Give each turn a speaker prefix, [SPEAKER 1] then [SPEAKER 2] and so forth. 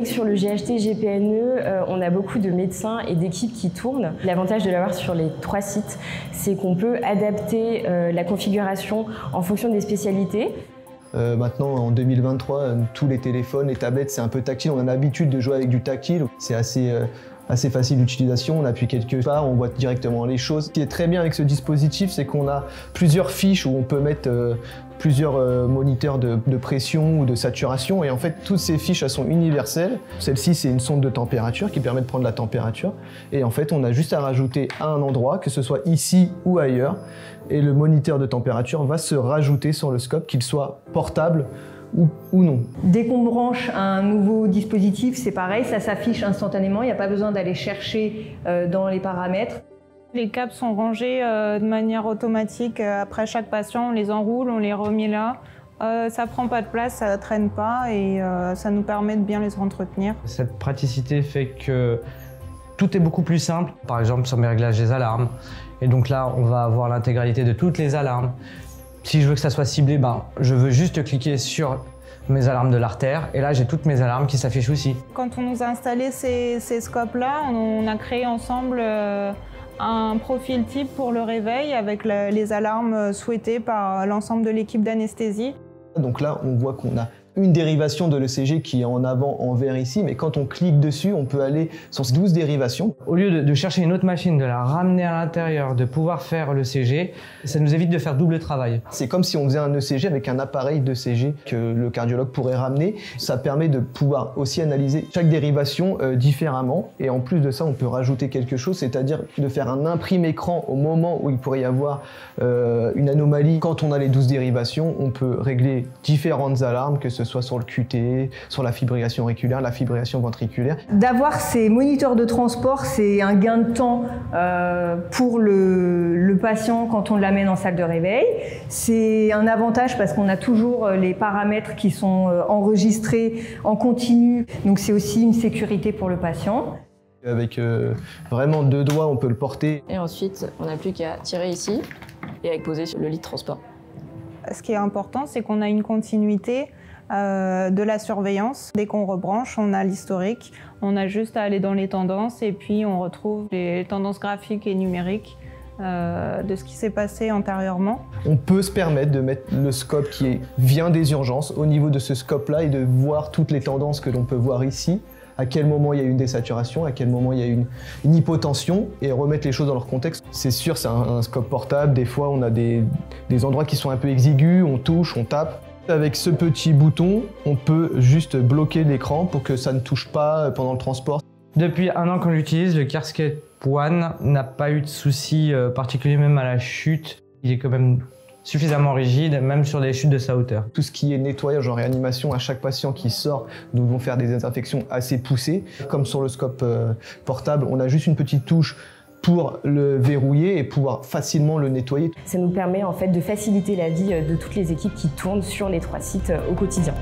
[SPEAKER 1] Sur le GHT GPNE, on a beaucoup de médecins et d'équipes qui tournent. L'avantage de l'avoir sur les 3 sites, c'est qu'on peut adapter la configuration en fonction des spécialités.
[SPEAKER 2] Maintenant, en 2023, tous les téléphones, les tablettes, c'est un peu tactile. On a l'habitude de jouer avec du tactile. C'est assez facile d'utilisation. On appuie quelque part, on voit directement les choses. Ce qui est très bien avec ce dispositif, c'est qu'on a plusieurs fiches où on peut mettre plusieurs moniteurs de pression ou de saturation. Et en fait, toutes ces fiches, elles sont universelles. Celle-ci, c'est une sonde de température qui permet de prendre la température. Et en fait, on a juste à rajouter à un endroit, que ce soit ici ou ailleurs. Et le moniteur de température va se rajouter sur le scope, qu'il soit portable ou non.
[SPEAKER 3] Dès qu'on branche un nouveau dispositif, c'est pareil, ça s'affiche instantanément, il n'y a pas besoin d'aller chercher dans les paramètres.
[SPEAKER 4] Les câbles sont rangés de manière automatique après chaque patient, on les enroule, on les remet là. Ça prend pas de place, ça traîne pas et ça nous permet de bien les entretenir.
[SPEAKER 5] Cette praticité fait que tout est beaucoup plus simple. Par exemple sur mes réglages des alarmes. Et donc là, on va avoir l'intégralité de toutes les alarmes. Si je veux que ça soit ciblé, je veux juste cliquer sur mes alarmes de l'artère et là j'ai toutes mes alarmes qui s'affichent aussi.
[SPEAKER 4] Quand on nous a installé ces scopes-là, on a créé ensemble un profil type pour le réveil avec les alarmes souhaitées par l'ensemble de l'équipe d'anesthésie.
[SPEAKER 2] Donc là, on voit qu'on a une dérivation de l'ECG qui est en avant en vert ici, mais quand on clique dessus, on peut aller sur 12 dérivations.
[SPEAKER 5] Au lieu de chercher une autre machine, de la ramener à l'intérieur, de pouvoir faire l'ECG, ça nous évite de faire double travail.
[SPEAKER 2] C'est comme si on faisait un ECG avec un appareil d'ECG que le cardiologue pourrait ramener. Ça permet de pouvoir aussi analyser chaque dérivation différemment. Et en plus de ça, on peut rajouter quelque chose, c'est-à-dire de faire un imprime écran au moment où il pourrait y avoir une anomalie. Quand on a les 12 dérivations, on peut régler différentes alarmes, que ce soit sur le QT, sur la fibrillation auriculaire, la fibrillation ventriculaire.
[SPEAKER 3] D'avoir ces moniteurs de transport, c'est un gain de temps pour le patient quand on l'amène en salle de réveil. C'est un avantage parce qu'on a toujours les paramètres qui sont enregistrés en continu, donc c'est aussi une sécurité pour le patient.
[SPEAKER 2] Avec vraiment 2 doigts, on peut le porter.
[SPEAKER 1] Et ensuite, on n'a plus qu'à tirer ici et à poser sur le lit de transport.
[SPEAKER 4] Ce qui est important, c'est qu'on a une continuité de la surveillance. Dès qu'on rebranche, on a l'historique. On a juste à aller dans les tendances et puis on retrouve les tendances graphiques et numériques de ce qui s'est passé antérieurement.
[SPEAKER 2] On peut se permettre de mettre le scope qui vient des urgences au niveau de ce scope-là et de voir toutes les tendances que l'on peut voir ici. À quel moment il y a une désaturation, à quel moment il y a une hypotension et remettre les choses dans leur contexte. C'est sûr, c'est un scope portable. Des fois, on a des endroits qui sont un peu exigus, on touche, on tape. Avec ce petit bouton, on peut juste bloquer l'écran pour que ça ne touche pas pendant le transport.
[SPEAKER 5] Depuis 1 an qu'on l'utilise, le CARSCAPE One n'a pas eu de soucis particuliers, même à la chute. Il est quand même suffisamment rigide, même sur les chutes de sa hauteur.
[SPEAKER 2] Tout ce qui est nettoyage en réanimation, à chaque patient qui sort, nous devons faire des désinfections assez poussées. Comme sur le scope portable, on a juste une petite touche pour le verrouiller et pouvoir facilement le nettoyer.
[SPEAKER 1] Ça nous permet en fait de faciliter la vie de toutes les équipes qui tournent sur les 3 sites au quotidien.